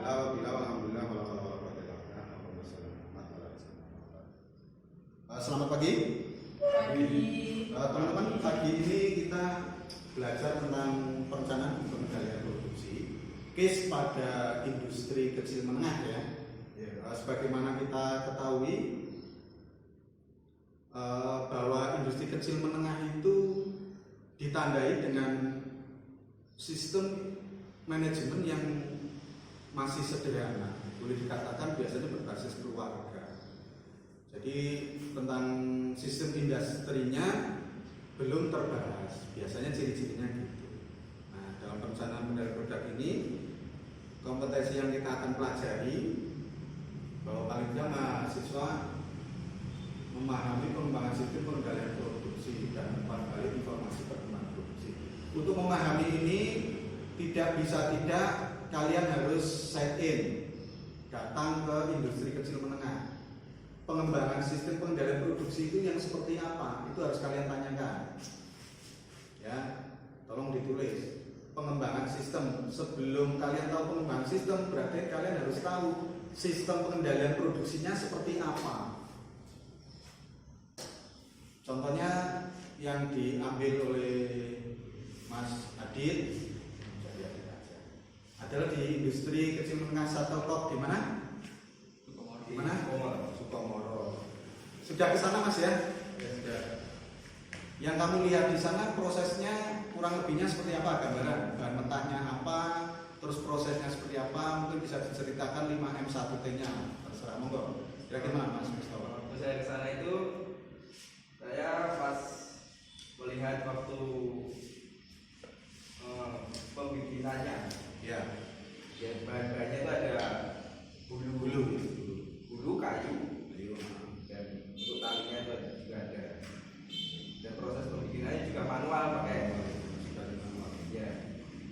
Alhamdulillah. Selamat pagi. Teman-teman, pagi ini kita belajar tentang perencanaan pengendalian produksi, case pada industri kecil menengah ya. Sebagaimana kita ketahui bahwa industri kecil menengah itu ditandai dengan sistem manajemen yang masih sederhana, boleh dikatakan biasanya berbasis keluarga. Jadi tentang sistem industrinya belum terbahas, biasanya ciri-cirinya gitu. Nah, dalam perencanaan pengendalian produk ini, kompetensi yang kita akan pelajari bahwa paling tidak mahasiswa memahami pengembangan sistem pengendalian produksi dan umpan balik informasi perkembangan produksi. Untuk memahami ini tidak bisa tidak kalian harus set in, datang ke industri kecil menengah. Pengembangan sistem pengendalian produksi itu yang seperti apa? Itu harus kalian tanyakan. Ya, tolong ditulis. Pengembangan sistem, sebelum kalian tahu pengembangan sistem, berarti kalian harus tahu sistem pengendalian produksinya seperti apa. Contohnya yang diambil oleh Mas Adit adalah di industri kecil menengah satu top di mana? Di mana? Sukomoro. Sudah ke sana Mas ya? Ya sudah. Yang kamu lihat di sana prosesnya kurang lebihnya seperti apa? Gambaran bahan mentahnya apa? Terus prosesnya seperti apa? Mungkin bisa diceritakan 5M1T-nya. Terserah monggo. Kira-kira Mas Mustafa? Waktu saya ke sana itu saya pas melihat waktu pembikinannya. Ya. Ya, bahan-bahannya itu ada bulu kayu, dan untuk talinya itu juga ada. Dan proses pembikinannya juga manual pakai. Ya.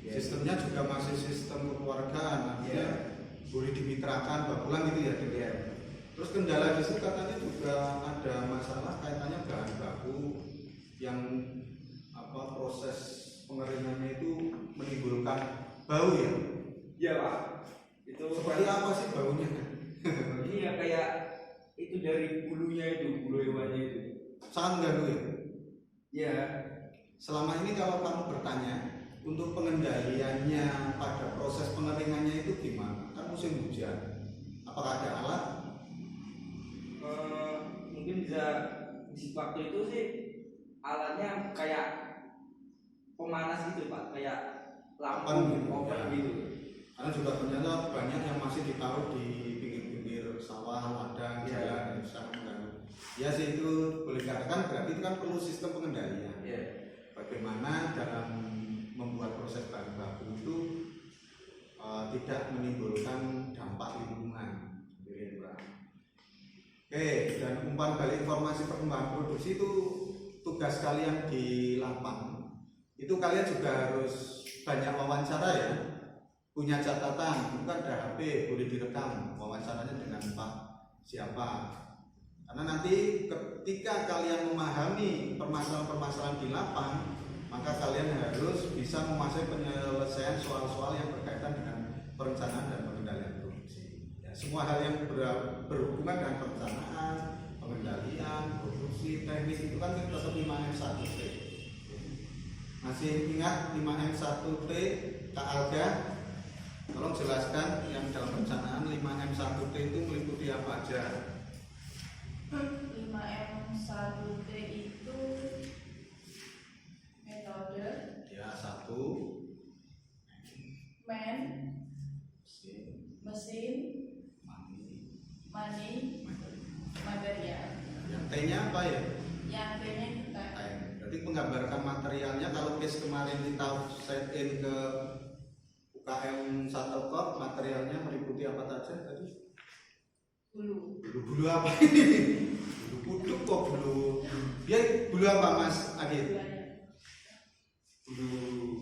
Sistemnya juga masih sistem kekeluargaan, artinya boleh dimitrakan bakulan gitu ya. Ya. Terus kendala di situ katanya juga ada masalah kaitannya bahan baku yang proses pengeringannya itu menimbulkan bau ya. Iya Pak. Itu seperti apa sih baunya? Ini ya kayak itu dari bulunya itu, bulu hewannya itu. Sangat mengganggu ya. Iya. Selama ini kalau kamu bertanya untuk pengendaliannya pada proses pengeringannya itu gimana? Kan musim hujan. Apakah ada alat? Mungkin bisa di waktu itu sih alatnya kayak pemanas gitu Pak, kayak lampu oven gitu. Karena juga ternyata banyak yang masih ditaruh di pinggir-pinggir sawah, ladang, jalan, itu sangat mengganggu. Ya sih, itu boleh dikatakan berarti itu kan perlu sistem pengendalian. Bagaimana dalam membuat proses bahan baku itu tidak menimbulkan dampak lingkungan. Oke, dan umpan balik informasi perkembangan produksi itu tugas kalian di lapang. Itu kalian juga harus banyak wawancara ya, punya catatan, bukan ada HP, boleh direkam wawancaranya dengan Pak siapa. Karena nanti ketika kalian memahami permasalahan-permasalahan di lapang, maka kalian harus bisa menguasai penyelesaian soal-soal yang berkaitan dengan perencanaan dan pengendalian produksi. Ya, semua hal yang berhubungan dengan perencanaan, pengendalian, produksi, teknis itu kan tetap 5M1T. Masih ingat 5M1T Kak Alga? Tolong jelaskan yang dalam perencanaan 5M1T itu meliputi apa aja? 5M1T itu metode. Ya, satu. Man, mesin, money, material. Yang T-nya apa ya? Yang T-nya kita. Berarti menggambarkan materialnya. Kalau case kemarin kita set in ke UKM satu kop, materialnya meliputi apa saja tadi? Bulu apa ini? Bulu kuduk kok bulu. Dia bulu apa Mas Adit? Bulu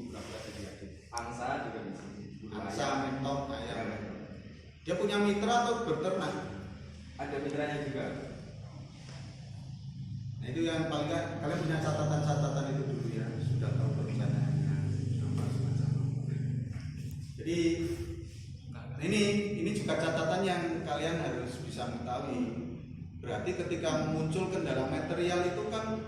berapa tadi Adit? Angsa juga di sini. Angsa, mentok, ayam. Dia punya mitra atau berternak? Ada mitranya juga. Nah itu yang paling kan kalian punya catatan-catatan itu dulu ya, sudah tahu perencanaannya apa semacam. Jadi ini juga catatan yang kalian harus bisa mengetahui. Berarti ketika muncul kendala material itu kan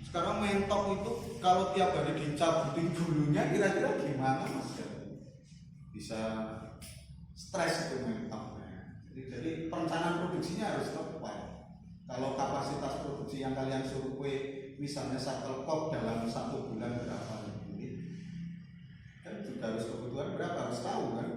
sekarang mentok itu kalau tiap hari dicabutin dulunya kira-kira gimana Mas? Bisa stres itu mentoknya. Jadi perencanaan produksinya harus tepat. Kalau kapasitas produksi yang kalian survei misalnya shuttle cock dalam 1 bulan berapa unit, kan juga harus kebutuhan berapa, harus tahu kan?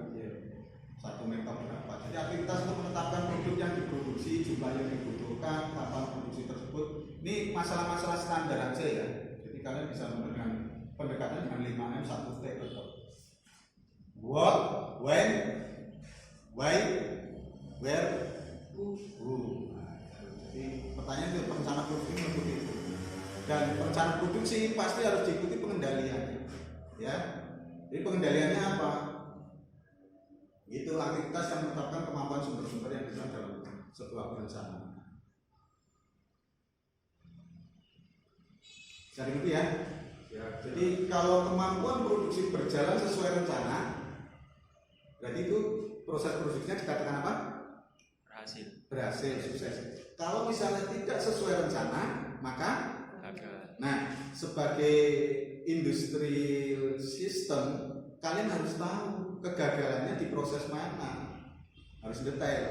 Satu meter berapa. Jadi aktivitas untuk menetapkan produk yang diproduksi, jumlah yang dibutuhkan, kapan produksi tersebut. Ini masalah-masalah standar aja ya. Jadi kalian bisa dengan pendekatan dengan 5M 1T tetap. What, when, why, where, who. Jadi pertanyaan itu perencanaan produksi meliputi itu. Dan perencanaan produksi pasti harus diikuti pengendaliannya. Ya. Jadi pengendaliannya apa? Itu aktivitas yang menetapkan kemampuan sumber-sumber yang bisa dalam sebuah perencanaan. Jadi itu ya. Jadi kalau kemampuan produksi berjalan sesuai rencana, berarti itu proses produksinya dikatakan apa? Berhasil, sukses. Kalau misalnya tidak sesuai rencana, maka gagal. Nah, sebagai industri sistem, kalian harus tahu kegagalannya di proses mana, harus detail.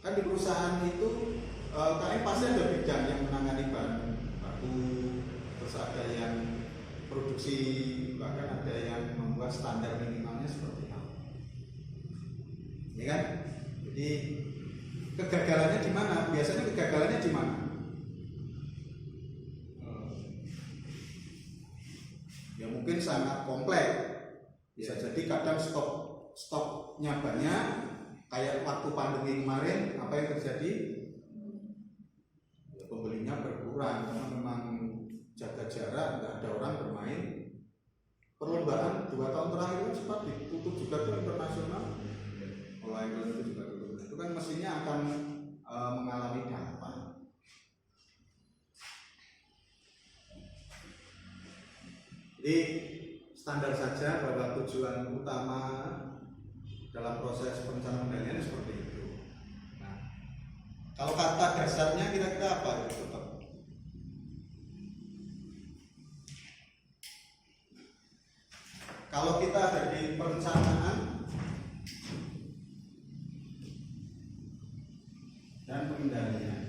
Kan di perusahaan itu kalian pasti ada bidang yang menangani bahan baku, terus ada yang produksi, bahkan ada yang membuat standar minimalnya seperti apa, ya kan? Jadi kegagalannya di mana? Biasanya kegagalannya di mana? Ya mungkin sangat kompleks. Bisa jadi kadang stoknya banyak, kayak waktu pandemi kemarin, apa yang terjadi? Ya, pembelinya berkurang karena memang jaga jarak, nggak ada orang bermain. Perlombaan 2 tahun terakhir itu sempat ditutup juga tuh internasional. Olahraga itu juga tutup. Itu kan mestinya akan mengalami dampak. Jadi standar saja bahwa tujuan utama dalam proses perencanaan pengendalian seperti itu. Nah, kalau kata dasarnya kira-kira apa itu? Kalau kita ada di perencanaan dan pengendalian,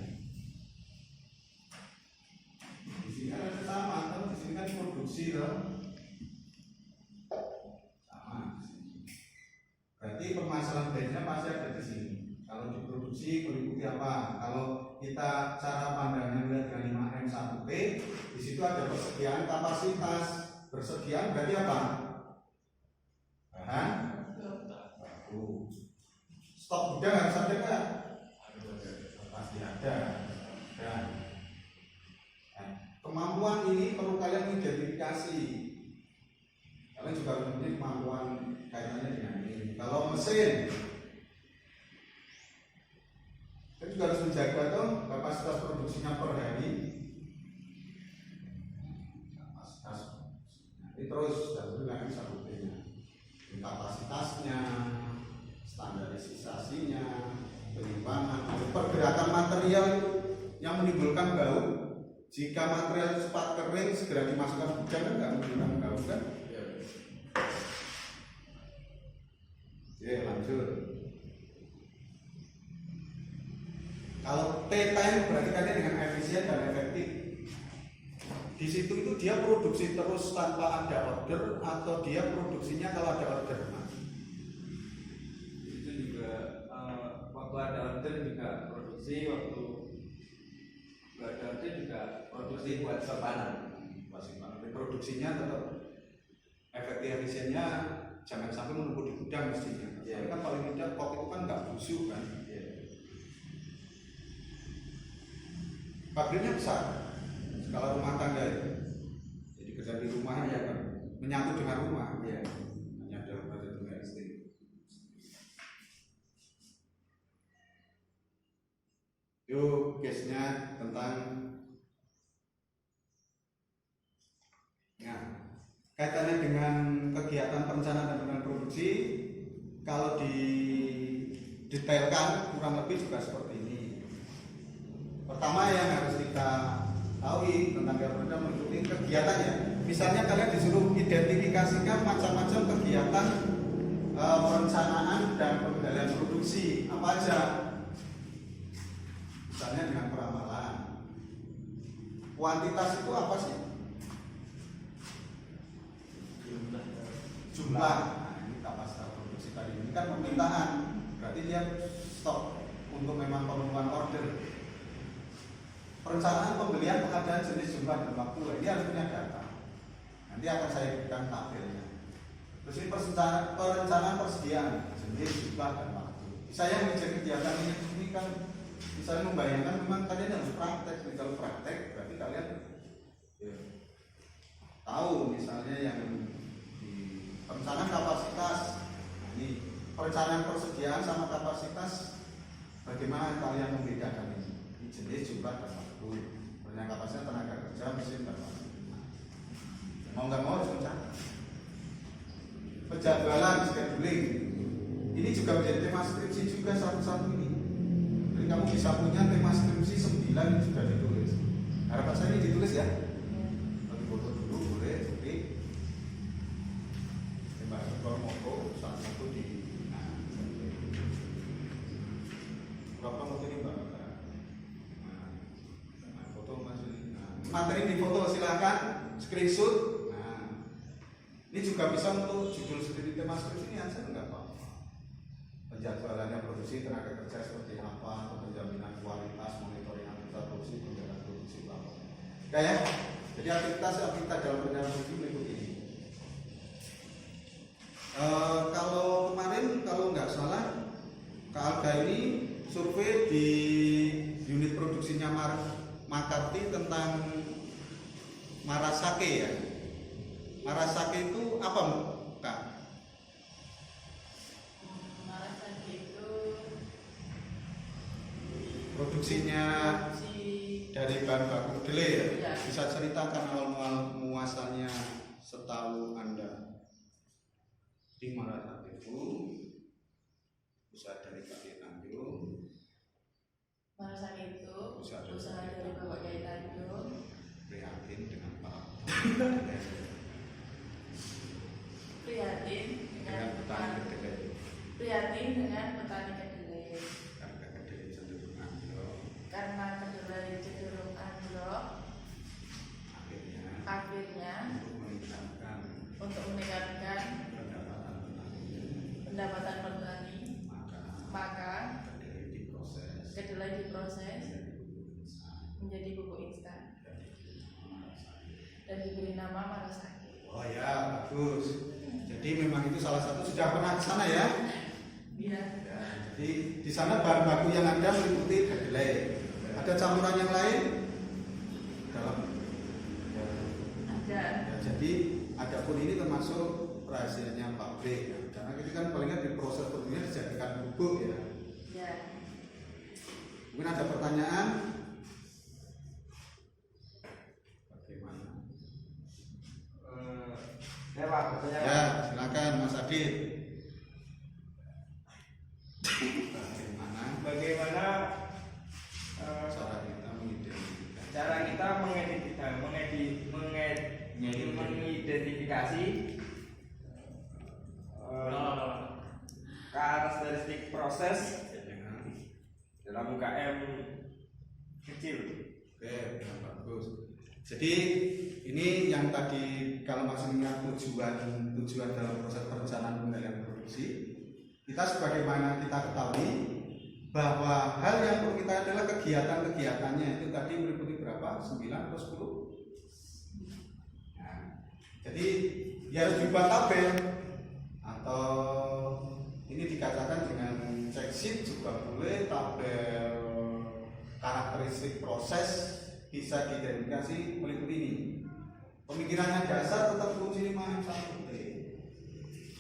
di sini kan ada sama, kan di sini kan produksi loh. Berarti permasalahan bandnya pasti ada di sini. Kalau diproduksi meliputi apa? Kalau kita cara pandangnya melihat dengan 5M 1P, di situ ada persediaan kapasitas. Persediaan berarti apa? Bahan baku. Stok gudang harus ada kan? Pasti ada. Dan kemampuan ini perlu kalian identifikasi. Kalian juga harus mempunyai kemampuan kaitannya dengan ini. Kalau mesin, kita juga harus menjaga tuh kapasitas produksinya per hari. Kapasitas, ini terus dan dengan sabutnya, kapasitasnya, standarisasinya, penyimpanan, pergerakan material itu yang menimbulkan bau. Jika material cepat kering segera dimasukkan gudang kan nggak menimbulkan bau kan? Oke, lanjut. Kalau T-time berarti kan dengan efisien dan efektif. Di situ itu dia produksi terus tanpa ada order atau dia produksinya kalau ada order. Itu juga waktu ada order juga produksi, waktu nggak ada order juga produksi buat simpanan. Produksinya tetap efektif efisiennya jangan sampai menumpuk di gudang mestinya. Tapi kan paling tidak kok itu kan nggak busuk kan. Pabriknya besar, skala rumah tangga itu. Jadi kerja di rumah ya kan, menyatu dengan rumah. Hanya ada rumah dan rumah istri. Yuk, case-nya tentang kaitannya dengan kegiatan perencanaan dan dengan produksi. Kalau di didetailkan kurang lebih juga seperti ini. Pertama yang harus kita tahu tentang KPRD meliputi kegiatannya. Misalnya kalian disuruh identifikasikan macam-macam kegiatan perencanaan dan pengendalian produksi apa aja. Misalnya dengan peramalan. Kuantitas itu apa sih? Jumlah. Nah, ini kapasitas produksi tadi. Ini kan permintaan. Berarti dia stok untuk memang pemenuhan order. Perencanaan pembelian, pengadaan jenis, jumlah dan waktu. Ini harus punya data. Nanti akan saya berikan tabelnya. Terus ini perencanaan persediaan jenis, jumlah dan waktu. Saya mengejar kegiatan ini kan misalnya membayangkan memang kalian harus praktek. Kalau praktek berarti kalian ya, tahu misalnya yang di perencanaan kapasitas. Nah, ini perencanaan persediaan sama kapasitas. Bagaimana kalian membedakan ini? Ini jenis, jumlah dan waktu. Perencanaan kapasitas tenaga kerja, mesin dan waktu. Mau nggak mau harus mencatat. Penjadwalan, scheduling. Ini juga menjadi tema skripsi juga satu-satu ini. Jadi kamu bisa punya tema skripsi 9 ini sudah ditulis. Harapan saya ini ditulis ya. Bagi foto dulu boleh, tapi kalau mau satu di berapa foto ini mbak? Nah, foto masih. Materi di foto silakan screenshot. Ini juga bisa untuk judul skripsi tema skripsi ini aja enggak apa-apa. Penjadwalannya produksi tenaga kerja seperti apa, atau penjaminan kualitas, monitoring aktivitas produksi, penjagaan produksi apa. Oke ya. Jadi aktivitas dalam penjagaan produksi berikut ini. Kalau kemarin kalau nggak salah KALGA ini survei di unit produksinya Makarti tentang Marasake ya. Marasake itu apa, Kak? Marasake itu Produksinya dari bahan baku kedelai ya? Ya. Bisa ceritakan awal muasalnya setahu Anda. Di Marasake itu usaha dari Pak Kiai Tanjung. Marasake itu Usaha dari Bapak Kiai Tanjung. Prihatin dengan Pak Prihatin dengan petani kedelai. Prihatin dengan petani kedelai. Harga kedelai cenderung anjlok. Karena kedelai cenderung anjlok, akhirnya untuk meningkatkan pendapatan petani, maka kedelai diproses menjadi pupuk instan dan diberi nama Marasake. Oh ya, bagus. Jadi memang itu salah satu sudah pernah ke sana ya? Iya. Ya, jadi di sana bahan baku yang ada meliputi kedelai. Ada campuran yang lain dalam. Ada. Ya, jadi adapun ini termasuk rahasianya pabrik. Ya. Karena ini kan palingnya di proses produksinya dijadikan bubuk ya. Ya. Mungkin ada pertanyaan? Bagaimana? Ya Pak, bertanya Pak. Ya, silakan Mas Adit. Bagaimana Cara kita mengidentifikasi karakteristik proses dalam UKM kecil. Oke, bagus. Jadi ini yang tadi kalau masih ingat tujuan dalam proses perencanaan pengendalian produksi, kita sebagaimana kita ketahui bahwa hal yang perlu kita adalah kegiatan-kegiatannya itu tadi meliputi berapa? 9 atau 10? Nah, jadi ya harus dibuat tabel atau ini dikatakan dengan check sheet juga boleh, tabel karakteristik proses bisa diidentifikasi meliputi ini. Pemikirannya dasar tetap kunci 5M1T.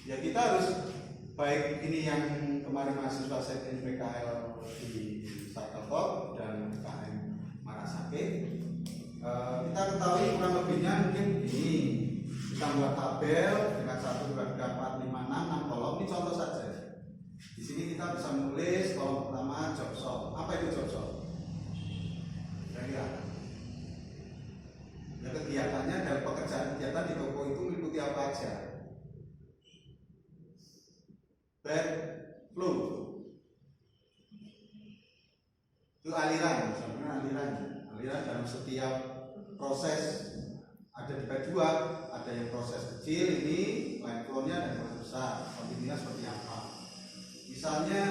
Ya kita harus baik ini yang kemarin mahasiswa saya PKL di Cyclepop dan KM Marasake, kita ketahui kurang lebihnya mungkin ini kita buat tabel dengan 1, 2, 3, 4, 5, 6 kolom. Ini contoh saja. Di sini sini kita bisa menulis kolom pertama job shop. Apa itu job shop? Kira-kira? Ya, kegiatannya dan pekerjaan kegiatan di toko itu meliputi apa aja? Bed, flow. Itu aliran, sebenarnya aliran dalam setiap proses. Ada dibagi dua, ada yang proses kecil ini line flow-nya dan proses besar. Kontinunya seperti apa? Misalnya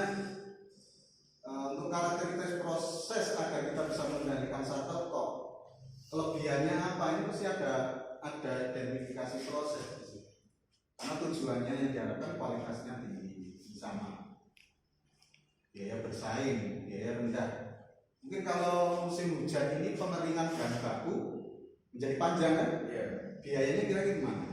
untuk karakteristik proses agar kita bisa mengendalikan satu kok kelebihannya apa, ini pasti ada identifikasi proses di situ. Karena tujuannya yang diharapkan kualitasnya tinggi, sama, biaya bersaing, biaya rendah. Mungkin kalau musim hujan ini pengeringan bahan baku menjadi panjang kan? Ya. Biayanya kira-kira gimana?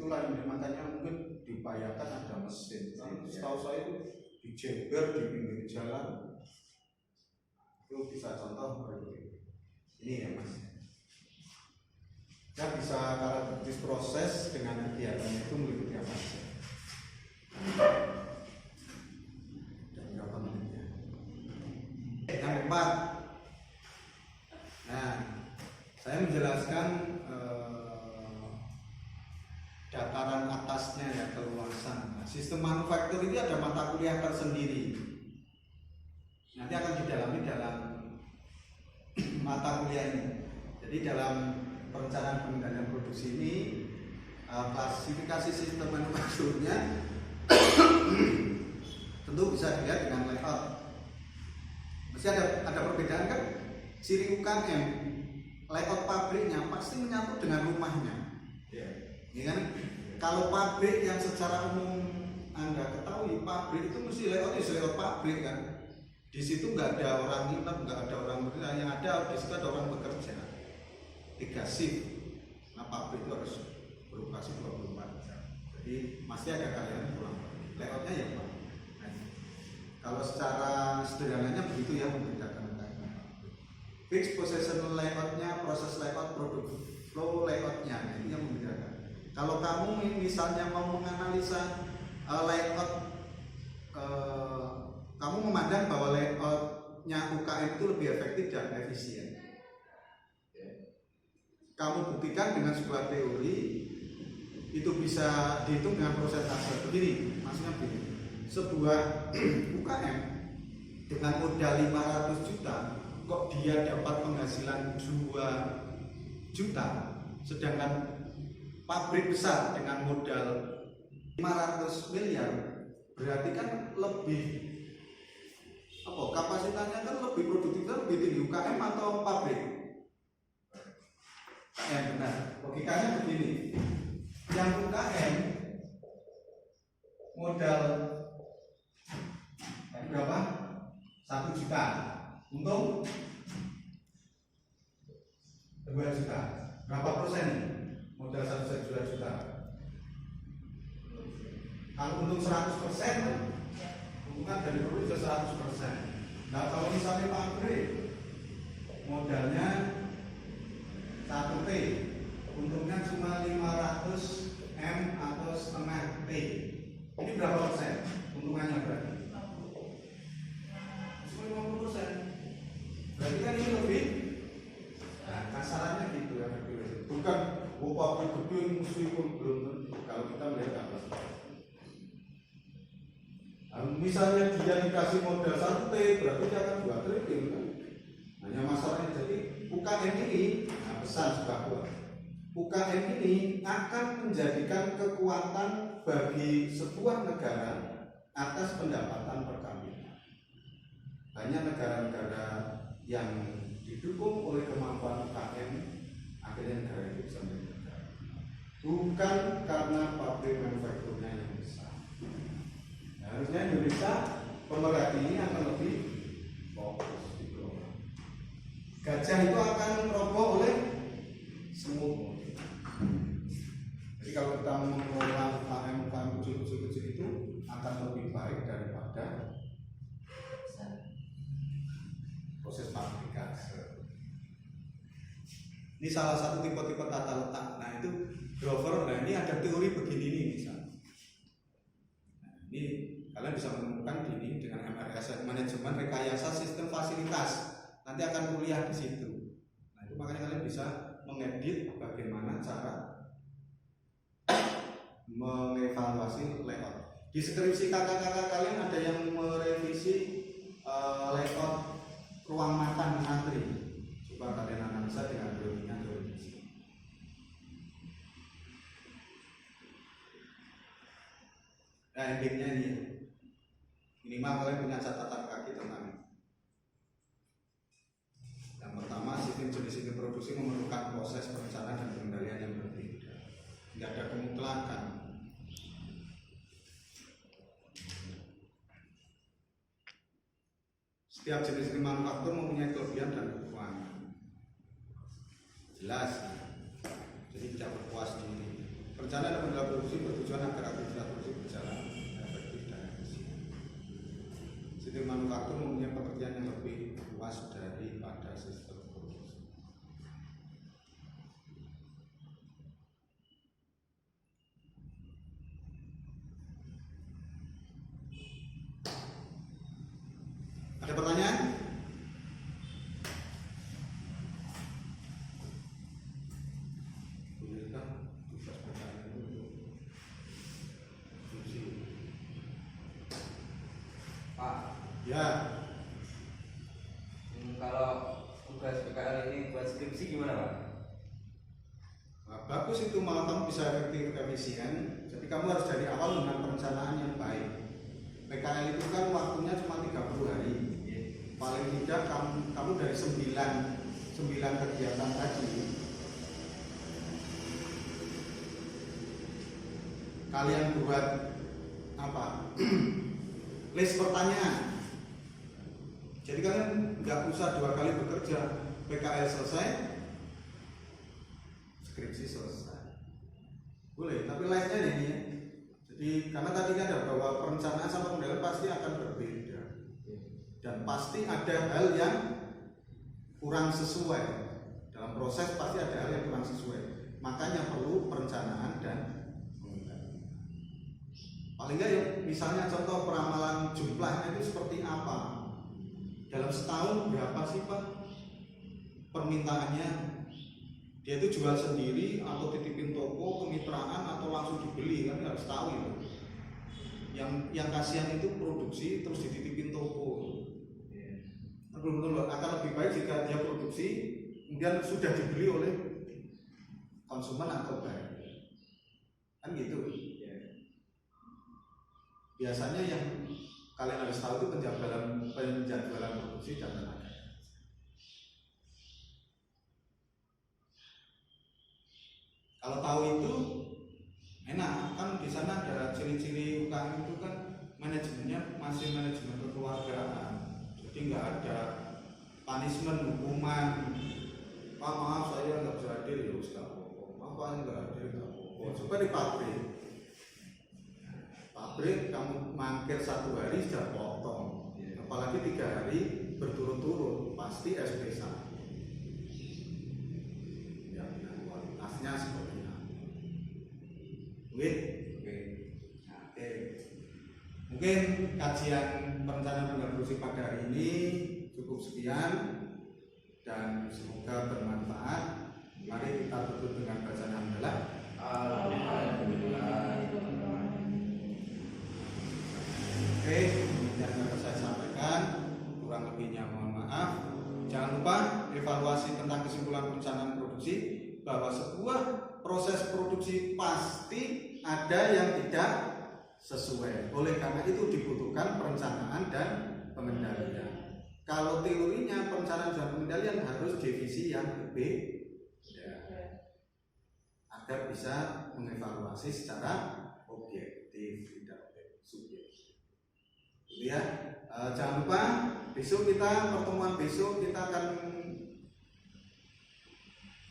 Itulah makanya mungkin diupayakan ada mesin. Setahu saya itu dijeber di pinggir jalan. Itu bisa contoh seperti ini ya Mas. Ya bisa karakteristik proses dengan kegiatan itu meliputi apa saja. Berapa menitnya? Yang keempat, nah saya menjelaskan dataran atasnya ya, keluasan. Nah, sistem manufaktur ini ada mata kuliah tersendiri. Nanti akan didalami dalam mata kuliah ini. Jadi dalam perencanaan pengendalian produksi ini klasifikasi sistem manufakturnya tentu bisa dilihat dengan layout. Mesti ada perbedaan kan? Ciri UKM layout pabriknya pasti menyatu dengan rumahnya. Ya kan? Kalau pabrik yang secara umum Anda ketahui, pabrik itu mesti layout pabrik kan. Di situ nggak ada orang nginep, nggak ada orang bekerja, yang ada di situ ada orang bekerja. 3 shift. Nah, pabrik itu harus beroperasi 24 jam. Jadi masih ada karyawan pulang. Layoutnya ya Pak. Nah, kalau secara sederhananya begitu ya membedakan antara fixed possession layoutnya, proses layout, produk flow layoutnya, ini yang membedakan. Kalau kamu misalnya mau menganalisa layout, kamu memandang bahwa layoutnya UKM itu lebih efektif dan efisien. Kamu buktikan dengan sebuah teori, itu bisa dihitung dengan persentase. Begini, maksudnya begini. Sebuah UKM dengan modal 500 juta, kok dia dapat penghasilan 2 juta, sedangkan pabrik besar dengan modal 500 miliar, berarti kan lebih kapasitasnya kan lebih produktifnya lebih tinggi UKM atau pabrik? Benar. Logikanya begini. Yang UKM modal berapa? 1 juta. Untung 2 juta. Berapa persen modal 1 juta? Kalau untung 100%, untungan dari produk 100%. Nah, kalau misalnya pabrik modalnya 1 T, untungnya cuma 500 M atau setengah T. Ini berapa persen untungannya berarti? Cuma 50%. Berarti kan ini lebih, nah kasarannya gitu ya, bukan pabrik gede meskipun belum tentu. Kalau kita melihat apa? Misalnya dia dikasih modal 1 T, berarti dia akan 2 triliun kan? Hanya masalahnya jadi UKM ini, nah pesan bahwa UKM ini akan menjadikan kekuatan bagi sebuah negara atas pendapatan per kapita. Banyak negara-negara yang didukung oleh kemampuan UKM, akhirnya negara itu bisa menjadi negara. Bukan karena pabrik manufakturnya yang besar. Harusnya Indonesia pemerhati ini akan lebih fokus di global. Gajah itu akan roboh oleh semut. Jadi kalau kita mengelola UKM kecil-kecil itu akan lebih baik daripada proses pabrikan. Ini salah satu tipe-tipe tata letak. Nah itu Grover. Nah ini ada teori begini nih misalnya. Nah, ini kalian bisa menemukan ini dengan MRS, manajemen rekayasa sistem fasilitas. Nanti akan kuliah di situ. Nah itu makanya kalian bisa mengedit bagaimana cara mengevaluasi layout. Di skripsi kakak-kakak kalian ada yang merevisi layout ruang makan ngantri. Coba kalian analisa dengan teorinya. Nah endingnya ini minimal kalian punya catatan kaki tentang ini. Yang pertama, jenis produksi memerlukan proses perencanaan dan pengendalian yang berbeda. Tidak ada kemutlakan. Setiap jenis manufaktur mempunyai kelebihan dan kekurangan. Jelas. Jadi tidak berpuas diri. Perencanaan dan pengendalian produksi bertujuan agar aktivitas produksi berjalan efektif dan efisien. Sistem manufaktur mempunyai pengertian yang lebih luas daripada sistem produksi. Ada pertanyaan? Ya. Kalau tugas PKL ini buat skripsi gimana Pak? Nah, bagus itu, malah kamu bisa efektif efisien. Jadi kamu harus dari awal dengan perencanaan yang baik. PKL itu kan waktunya cuma 30 hari. Paling tidak kamu dari 9 kegiatan tadi kalian buat apa? List pertanyaan. Jadi kalian nggak usah 2 kali bekerja. PKL selesai, skripsi selesai. Boleh, tapi lainnya ini ya. Jadi karena tadi kan ada bahwa perencanaan sama pengendalian pasti akan berbeda. Dan pasti ada hal yang kurang sesuai. Dalam proses pasti ada hal yang kurang sesuai. Makanya perlu perencanaan dan pengendalian. Paling nggak ya, misalnya contoh peramalan jumlahnya itu seperti apa? Dalam setahun berapa sih Pak permintaannya? Dia itu jual sendiri atau titipin toko, kemitraan atau langsung dibeli, kan harus tahu itu. Yang kasihan itu produksi terus dititipin toko. Betul-betul akan lebih baik jika dia produksi kemudian sudah dibeli oleh konsumen atau buyer. Kan gitu. Biasanya yang kalian harus tahu itu penjadwalan produksi dan tenaga. Kalau tahu itu enak, kan di sana ada ciri-ciri UKM itu kan manajemennya masih manajemen kekeluargaan. Jadi nggak ada punishment, hukuman. Pak maaf saya nggak bisa hadir ya Ustaz. Maaf Pak nggak hadir nggak apa-apa. Coba di pabrik kamu mangkir 1 hari sudah potong, apalagi 3 hari berturut-turut pasti SP1. Ya, kualitasnya seperti apa? Oke. Mungkin kajian perencanaan produksi pada hari ini cukup sekian dan semoga bermanfaat. Mari kita tutup dengan bacaan hamdalah. Alhamdulillah. Oke, yang dapat saya sampaikan, kurang lebihnya mohon maaf. Jangan lupa evaluasi tentang kesimpulan perencanaan produksi bahwa sebuah proses produksi pasti ada yang tidak sesuai. Oleh karena itu dibutuhkan perencanaan dan pengendalian. Kalau teorinya perencanaan dan pengendalian harus divisi yang berbeda agar bisa mengevaluasi secara objektif, tidak subjektif. Ya, jangan lupa pertemuan besok kita akan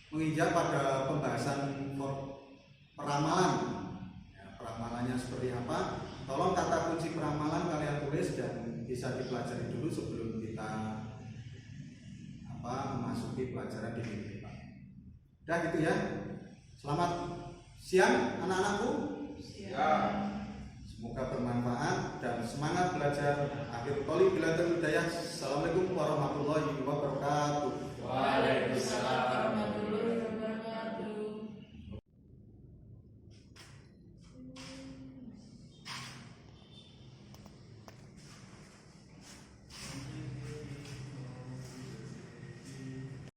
menginjak pada pembahasan peramalan. Ya, peramalannya seperti apa? Tolong kata kunci peramalan kalian tulis dan bisa dipelajari dulu sebelum kita memasuki pelajaran di minggu depan. Udah gitu ya. Selamat Siap anak-anakku? Siap. Semoga bermanfaat dan semangat belajar. Akhir qoli bila hidayah. Assalamualaikum warahmatullahi wabarakatuh.